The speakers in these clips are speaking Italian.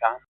Santo.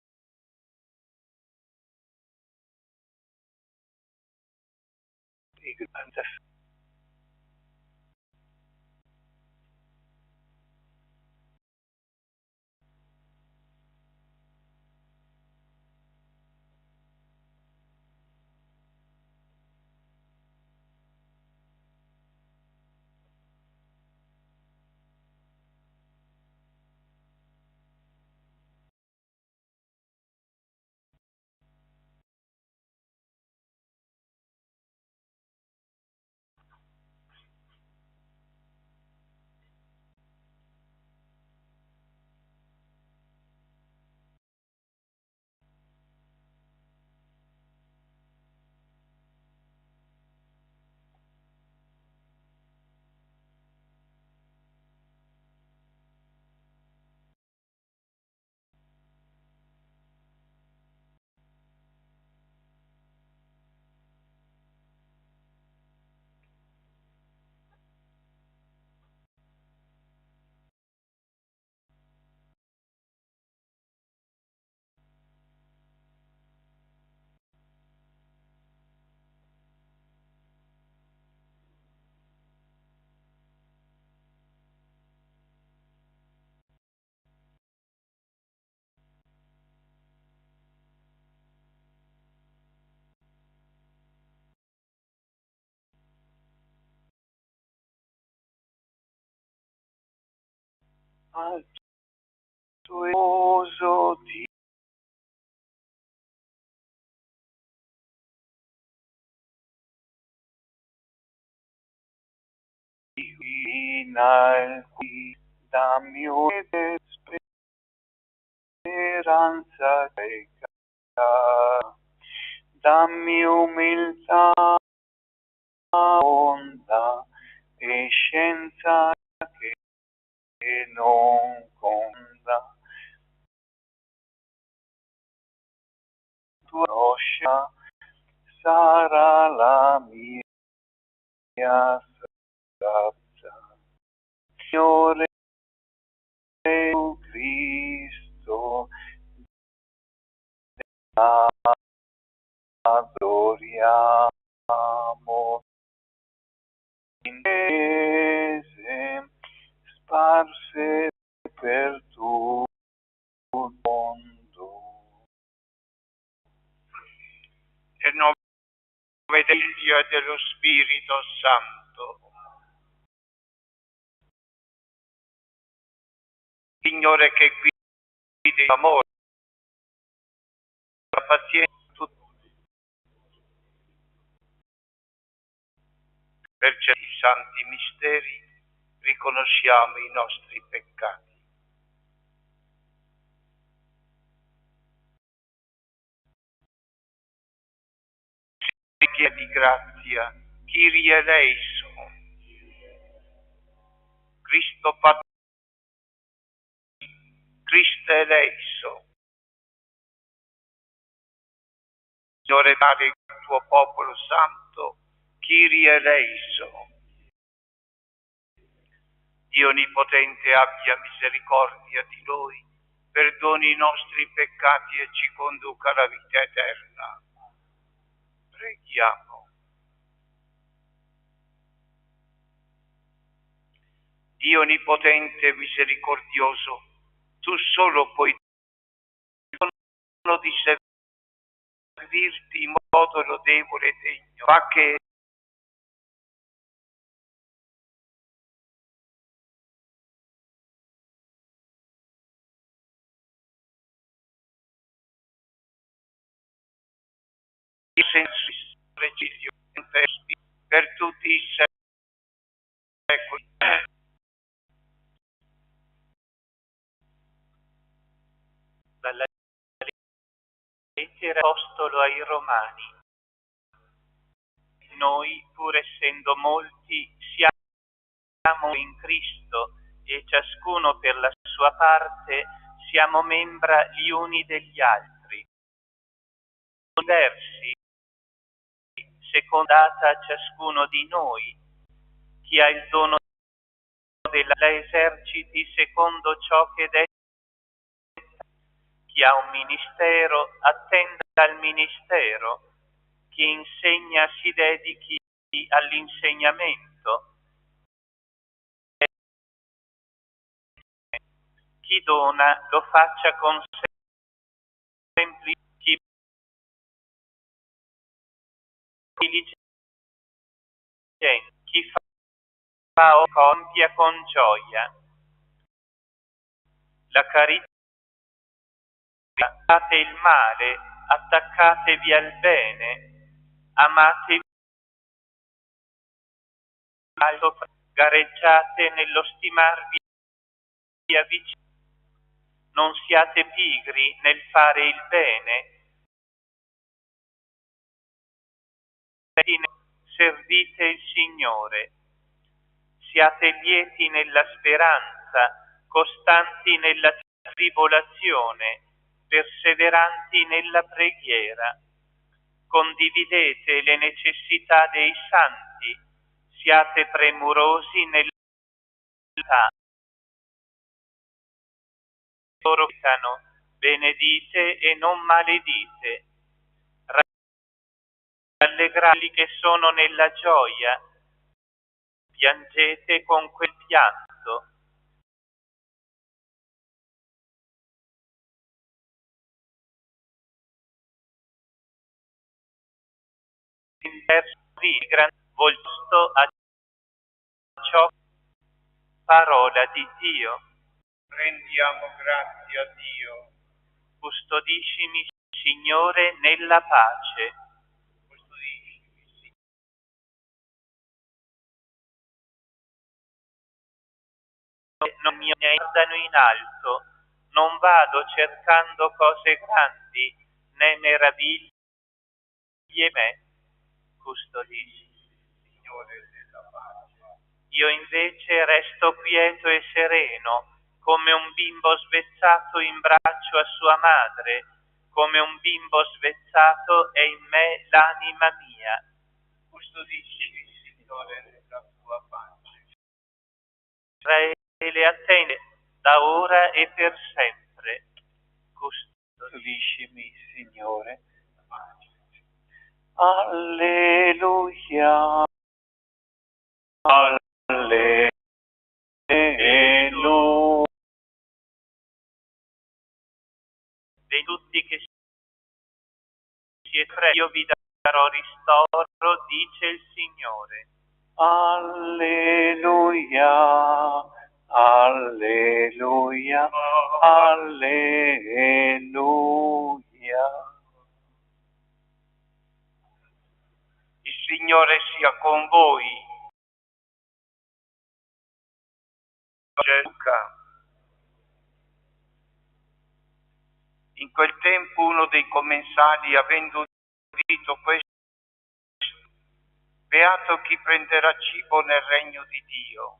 Al tuo Dio in cui dammi speranza cieca, dammi umiltà, onda e scienza che non conda. Tua roscia sarà la mia salvezza. Signore Cristo, adoriamo in chiese sparse per tutto il mondo. Nel nome del Dio e dello Spirito Santo. Signore che guidi l'amore, la pazienza, tutti. Per certi santi misteri riconosciamo i nostri peccati. Richiedi grazia, Kyrie eleison, Cristo Padre, Cristo eleison. Signore, dare il tuo popolo santo, Kyrie eleison. Dio Onnipotente abbia misericordia di noi, perdoni i nostri peccati e ci conduca alla vita eterna. Preghiamo. Dio Onnipotente e misericordioso, tu solo puoi di servirti in modo lodevole e degno. Fa che il senso preciso per tutti i secoli. Dalla lettera apostolo ai Romani. Noi, pur essendo molti, siamo in Cristo e ciascuno per la sua parte siamo membra gli uni degli altri. Diversi, secondata a ciascuno di noi, chi ha il dono della eserciti secondo ciò che detta, Chi ha un ministero attenda al ministero, chi insegna si dedichi all'insegnamento, chi dona lo faccia con semplicità, chi diligente, chi fa o compia con gioia. La carità, fate il male, attaccatevi al bene, amatevi alto, gareggiate nello stimarvi a vicino, non siate pigri nel fare il bene, servite il Signore, siate lieti nella speranza, costanti nella tribolazione, perseveranti nella preghiera. Condividete le necessità dei santi, siate premurosi nella loro vita, benedite e non maledite. Rallegrate quelli che sono nella gioia, piangete con quel pianto. In verso di gran volto a ciò, parola di Dio. Rendiamo grazie a Dio. Custodiscimi, Signore, nella pace. Custodiscimi, non mi guardano in alto, non vado cercando cose grandi, né meraviglie me. Custodisci, Signore della pace. Io invece resto quieto e sereno, come un bimbo svezzato in braccio a sua madre, come un bimbo svezzato è in me l'anima mia. Custodiscimi, Signore della tua pace. Israele attende da ora e per sempre. Custodiscimi, Signore. Alleluia. Alleluia. Di tutti che siete freddi, io vi darò ristoro, dice il Signore. Alleluia. Alleluia. Alleluia. Il Signore sia con voi. Luca. In quel tempo uno dei commensali, avendo udito questo, beato chi prenderà cibo nel regno di Dio,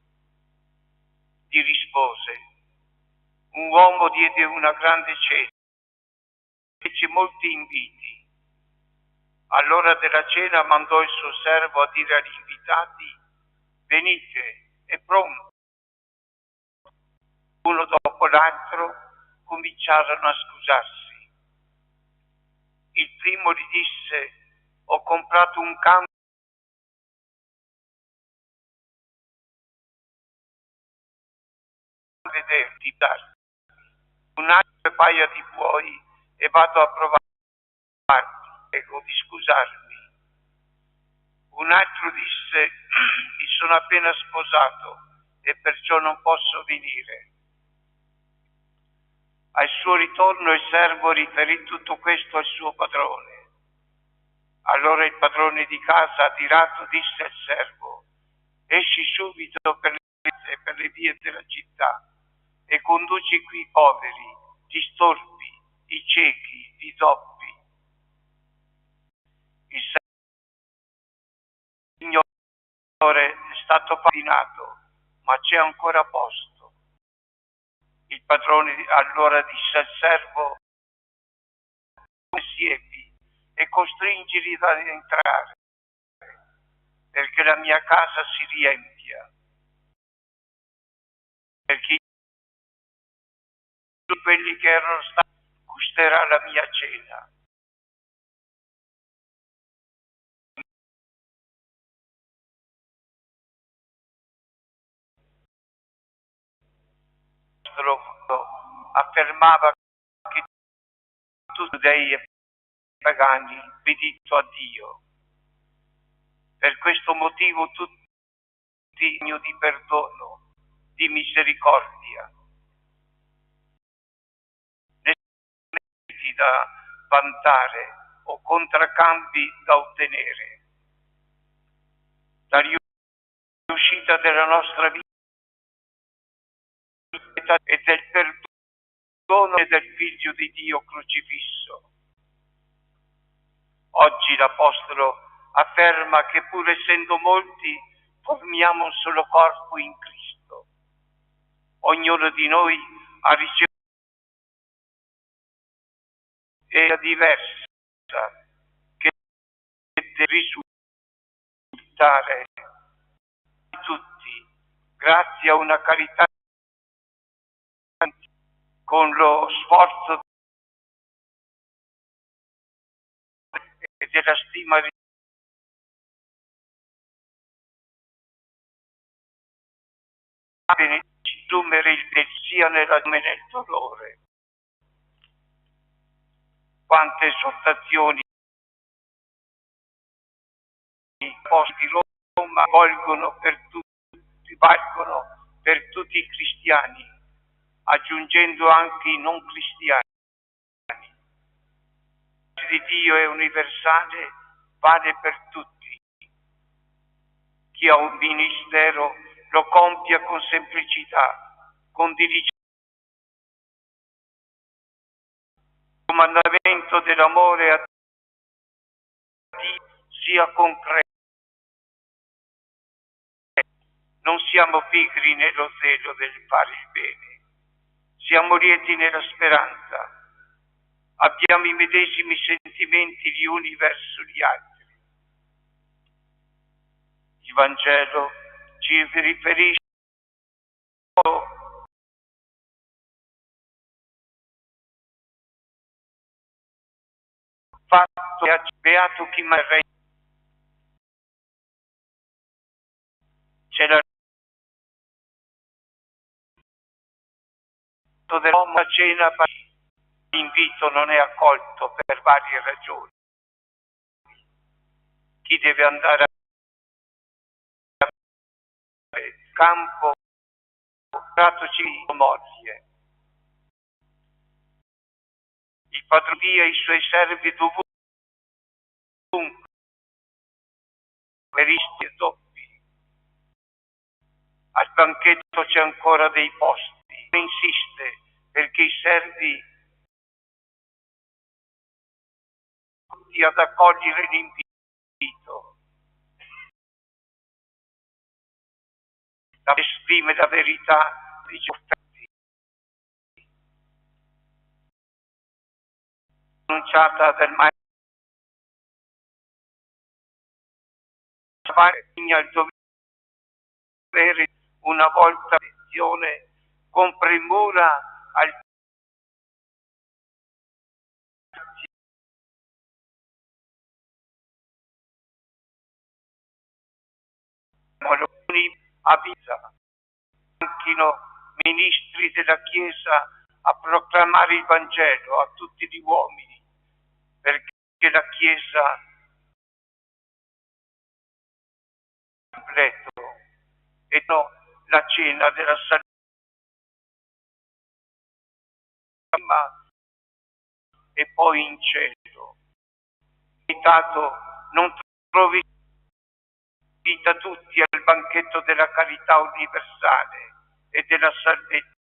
gli rispose: un uomo diede una grande cena, fece molti inviti. All'ora della cena mandò il suo servo a dire agli invitati: venite, è pronto. Uno dopo l'altro cominciarono a scusarsi. Il primo gli disse: ho comprato un campo a vederti, un altro paia di buoi e vado a provarti, prego di scusarmi. Un altro disse: mi sono appena sposato e perciò non posso venire. Al suo ritorno il servo riferì tutto questo al suo padrone. Allora il padrone di casa, adirato, disse al servo: esci subito per le vie della città e conduci qui i poveri, gli storpi, i ciechi, i doppi. Il Signore è stato patinato, ma c'è ancora posto. Il padrone allora disse al servo: siepi e costringili ad entrare, perché la mia casa si riempia. Perché quelli che erano stati gusterà la mia cena. Affermava che tutti i giudei e pagani obbedito a Dio. Per questo motivo tutti segno di perdono, di misericordia, nessuno da vantare o contraccambi da ottenere. La riuscita della nostra vita e del perdono del Figlio di Dio crocifisso. Oggi l'Apostolo afferma che pur essendo molti formiamo un solo corpo in Cristo. Ognuno di noi ha ricevuto una diversa che deve risultare di tutti grazie a una carità con lo sforzo e della stima assumere il sia nella come nel dolore. Quante esortazioni i posti di Roma valgono per tutti i cristiani, aggiungendo anche i non cristiani. Il di Dio è universale, vale per tutti. Chi ha un ministero lo compia con semplicità, con diligenza. Il comandamento dell'amore a Dio sia concreto. Non siamo pigri nello zelo del fare il bene, siamo lieti nella speranza, abbiamo i medesimi sentimenti gli uni verso gli altri. Il Vangelo ci riferisce fatto che beato chi marrà. C'è dell'uomo a cena, l'invito non è accolto per varie ragioni. Chi deve andare a campo, tratoci moglie. Il padrone dia i suoi servi dovunque, per rischi e doppi. Al banchetto c'è ancora dei posti. Insiste perché i servi ad accogliere l'invito. Esprime la verità dei sofferti, annunciata del maestro al dovere una volta lezione con premura al avvisa anch'ino ministri della Chiesa a proclamare il Vangelo a tutti gli uomini, perché la Chiesa completo e no la cena della salvezza e poi in cielo. Invitato, non trovi invita tutti al banchetto della carità universale e della salvezza.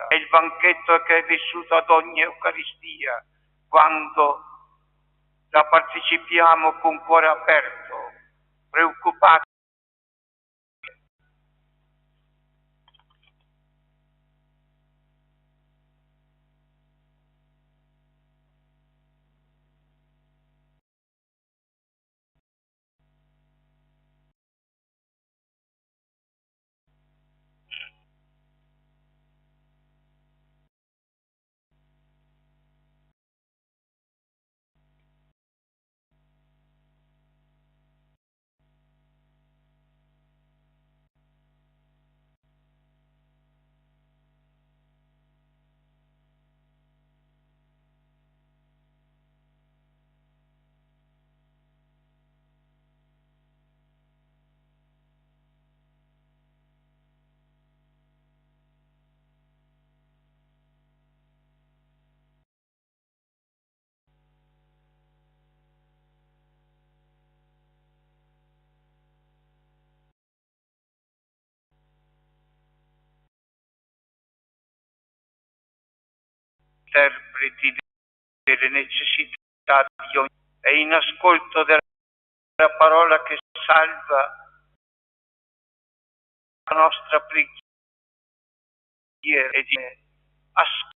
È il banchetto che è vissuto ad ogni Eucaristia, quando la partecipiamo con cuore aperto, preoccupati. interpreti delle necessità di ogni e in ascolto della parola che salva la nostra preghiera e di ascolto.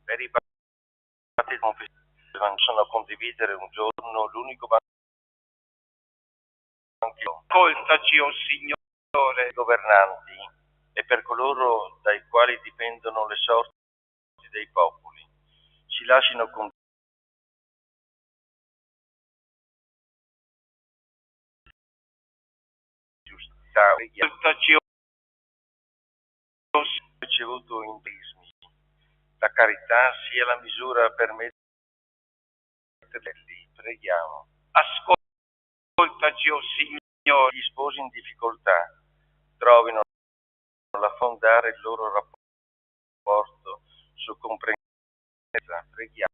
Per i frati confessionali sono a condividere un giorno l'unico banquete. Ascoltaci, o Signore, Governanti e per coloro dai quali dipendono le sorti dei popoli, ci lasciano con giustizia. ascoltaci, o Ricevuto in battesimi, la carità sia la misura per metterli. Preghiamo. ascoltaci, o Signore, Gli sposi in difficoltà trovino l'affondare il loro rapporto su comprensione. Preghiamo.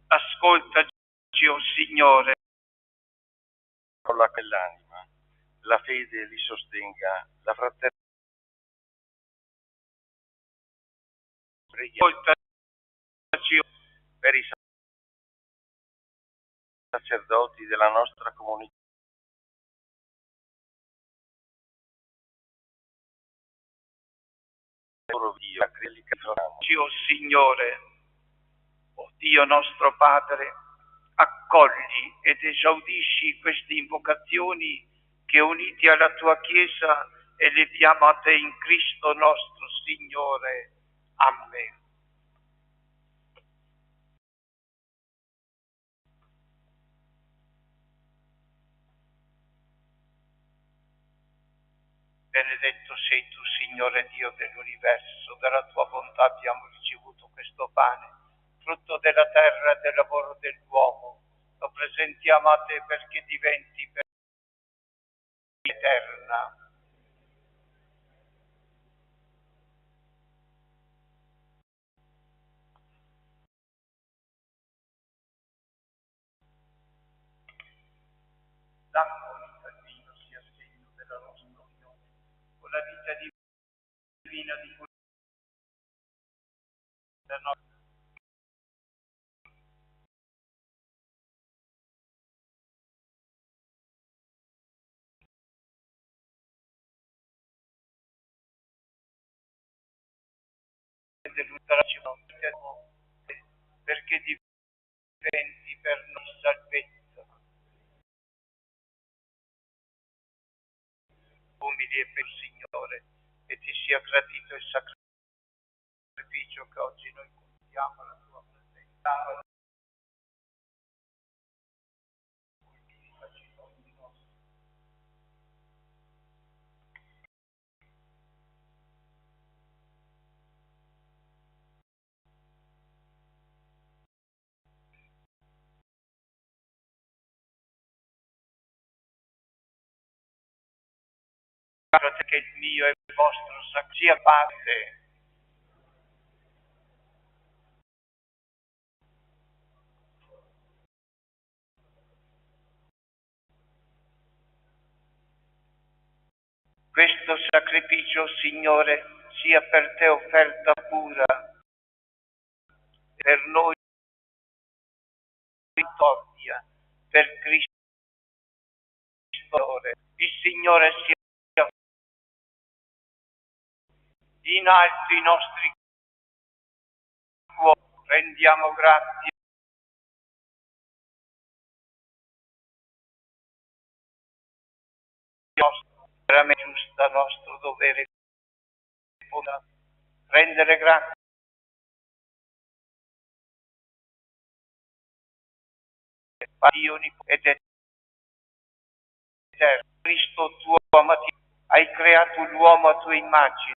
ascoltaci, o Signore, Con la quell'anima, la fede li sostenga, la fraternità. Preghiamo ascoltaci, per i sacerdoti della nostra comunità. Loro Dio, quelli che trovano. o Signore, o Dio nostro Padre, accogli ed esaudisci queste invocazioni che uniti alla tua Chiesa eleviamo a te in Cristo nostro Signore. Amen. Benedetto sei tu, Signore Dio dell'universo, dalla tua bontà abbiamo ricevuto questo pane, frutto della terra e del lavoro dell'uomo. Lo presentiamo a te perché diventi per eterna. L'acqua unita al vino sia segno della nostra unione, con la vita divina di cui la nostra perché diventi per noi salvezza. Umili e per il Signore, e ti sia gradito il sacrificio che oggi noi compiamo alla tua presenza. Che il mio e il vostro sia parte. Questo sacrificio, Signore, sia per te offerta pura, per noi vittoria, per Cristo. Il Signore sia in alto i nostri cuori, rendiamo grazie. Veramente giusta nostro dovere rendere grazie a Dio ed eterno. Cristo tuo amatissimo, hai creato l'uomo a tua immagine,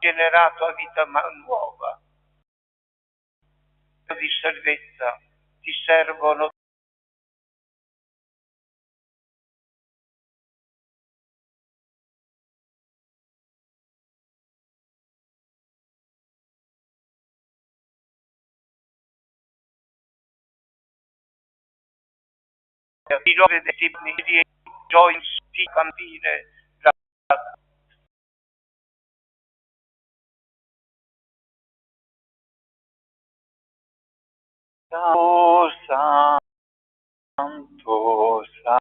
generato a vita nuova. Di salvezza ti servono di nove dettimi di gioia di campine, la Oh Santo, Santo,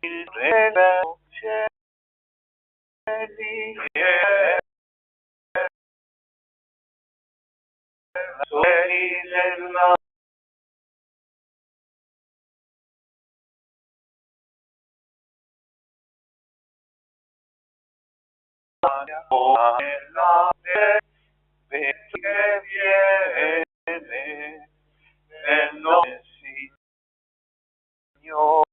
il Re dei cieli e soli della la che viene nel nome Signore.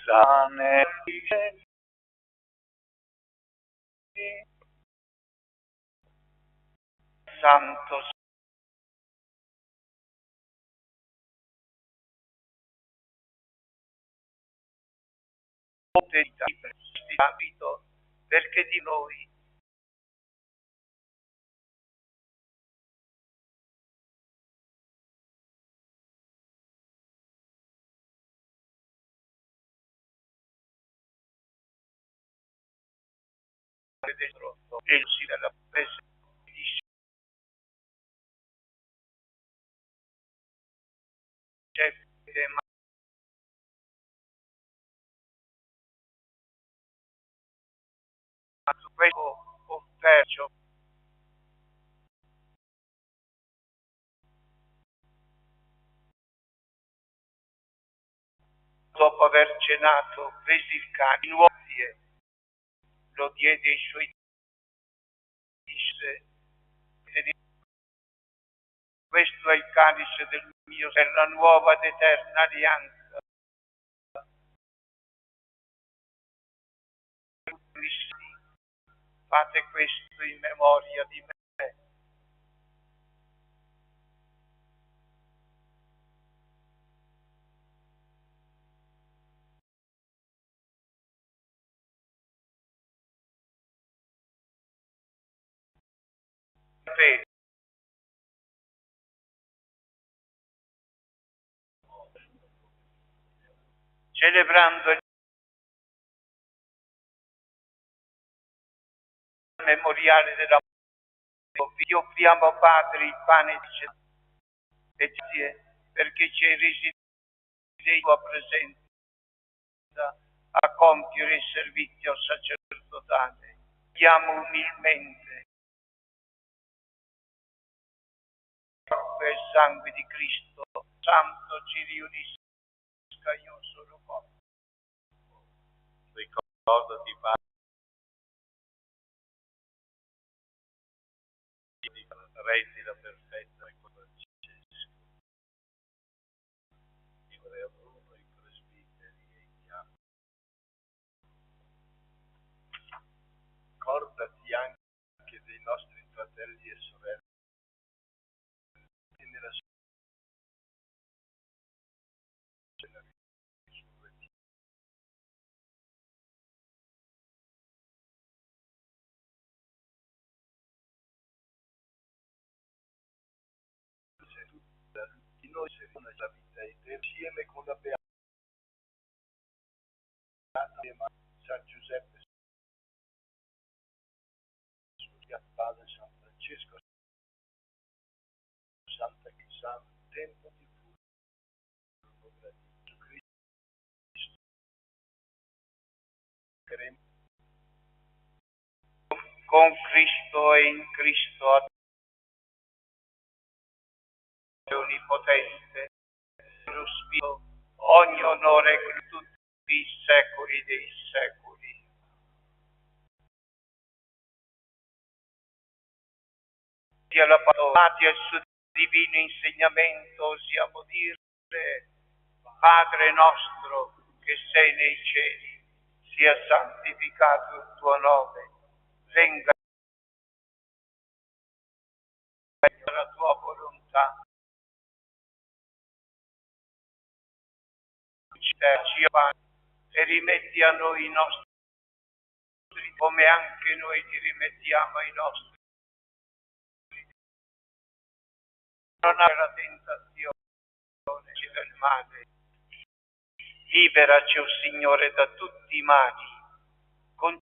Sane Santo potestà abito, perché di noi dentro e si della presenza di Giuseppe, ma su questo offerto dopo aver cenato prese il cane in uomini, lo diede ai suoi disse: questo è il calice del mio per la nuova ed eterna alleanza. Fate questo in memoria di me. Celebrando il memoriale della morte, vi offriamo, Padre, il pane di cielo e grazie perché ci hai resi dei tua presenza a compiere il servizio sacerdotale. Chiamo umilmente il sangue di Cristo Santo ci riunisca in un solo corpo. Ricordati, Padre, rendila perfetta e con Francesco, il Re Bruno, i presbiteri e i diavoli. Ricordati anche dei nostri fratelli e sorelle nella di noi serena la vita eterna insieme con la beata San Giuseppe, Padre San Francesco, Santa Chiesa, tempo di Gesù Cristo, con Cristo e in Cristo onnipotente, lo Spirito, ogni onore e tutti i secoli dei secoli. Sia la parola e il suo divino insegnamento, osiamo dire: Padre nostro che sei nei cieli, sia santificato il tuo nome, venga la tua volontà, e rimetti a noi i nostri, come anche noi ti rimettiamo ai nostri non ha la tentazione del male. Liberaci, o Signore, da tutti i mali, con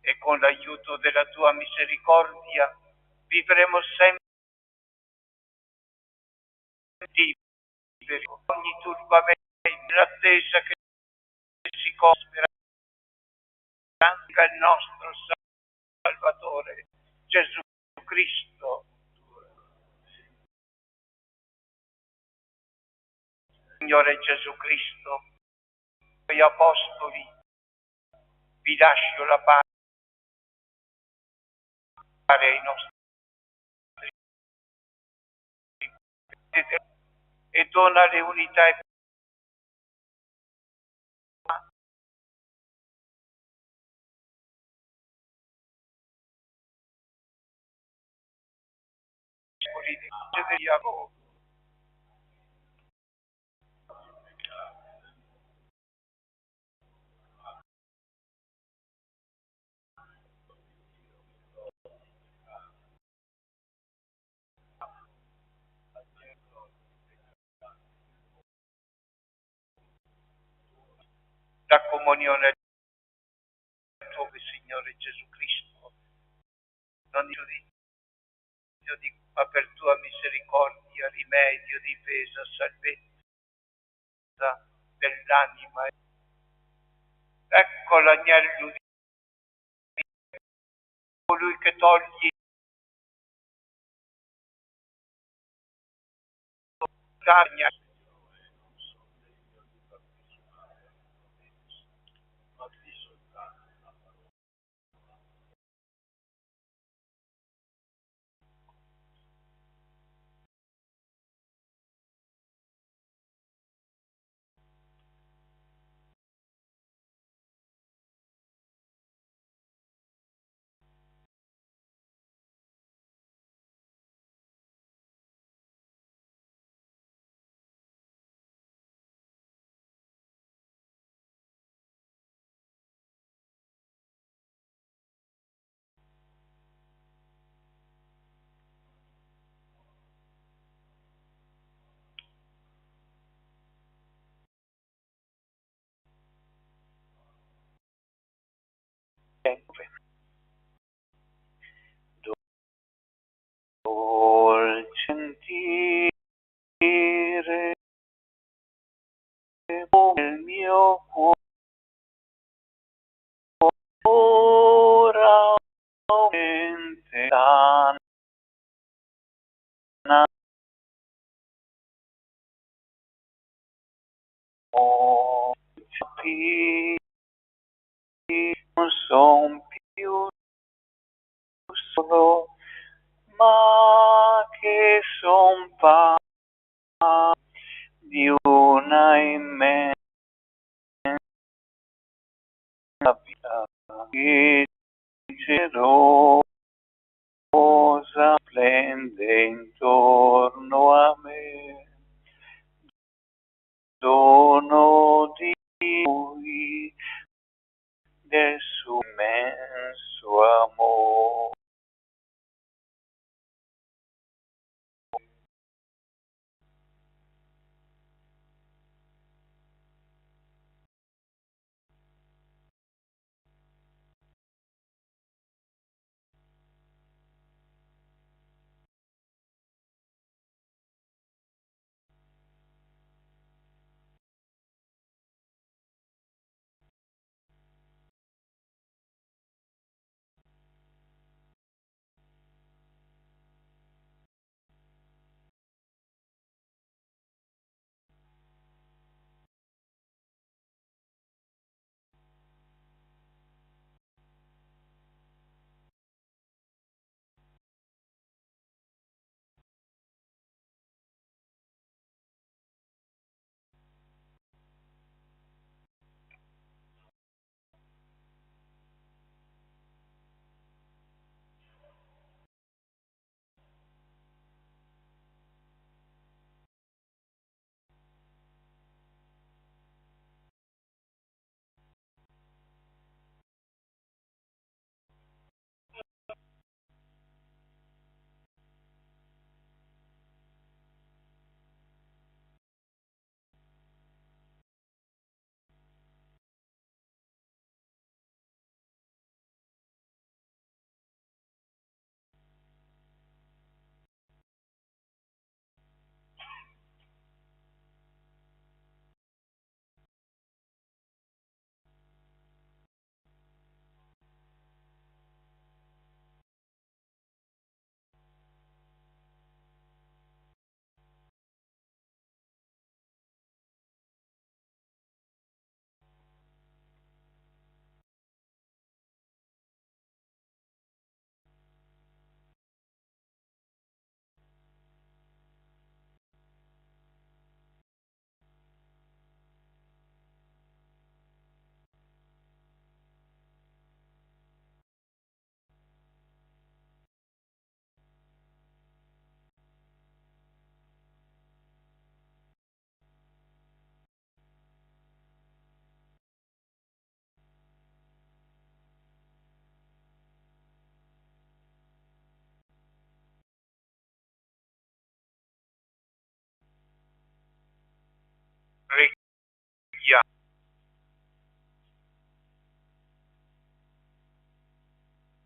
e con l'aiuto della tua misericordia vivremo sempre liberi da ogni turbamento, nell'attesa che si compia il nostro Salvatore Gesù Cristo. Signore Gesù Cristo, voi apostoli, vi lascio la pace ai nostri e dona le unità e di voi. La comunione del tuo Signore Gesù Cristo, non giudizio, ma per tua misericordia, rimedio, difesa, salvezza dell'anima. Ecco l'agnello di colui che toglie l'agna. dolce sentire il mio cuore ora mente sana non son più solo ma che son parte di una immensa vita che generosa splende intorno a me, dono di lui del suo immenso amore.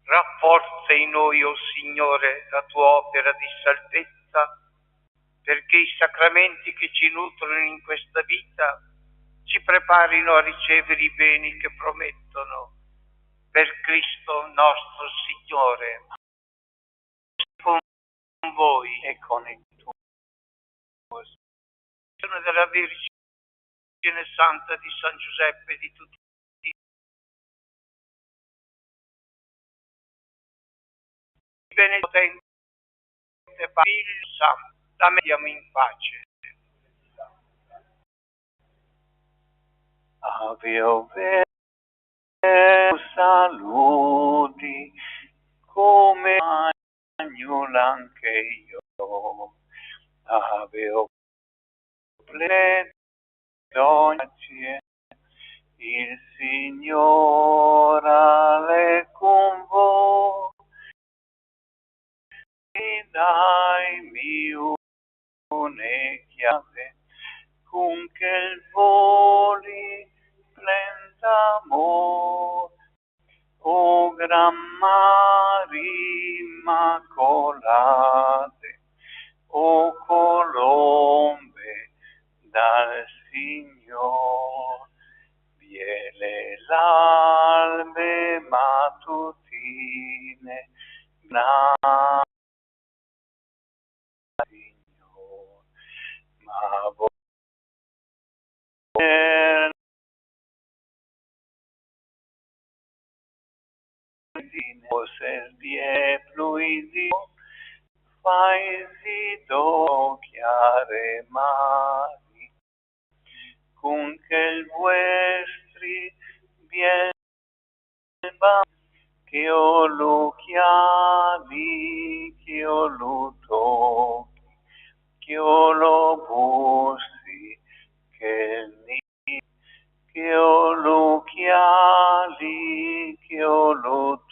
Rafforza in noi, o Signore, la tua opera di salvezza, perché i sacramenti che ci nutrono in questa vita ci preparino a ricevere i beni che promettono. Per Cristo nostro Signore. Con voi e con il tuo della Vergine Santa di San Giuseppe, di tutti i benedetenti, Figlio Santo, la mettiamo in pace. Ave o saluti, come agnola anche io. Ave o pleno grazie, il Signore è con voi. Dai-mi une chiave, con che il voli splenda amor. O Gran Maria Immacolate, o colombe dal Signor, viene l'albe mattutine, Signor, ma voi servie fluidio, faisi chiare mari, con che il vuestri bielba, che io lo chiami, che io lo tocchi, che io lo bussi, che io lo chiali, che io lo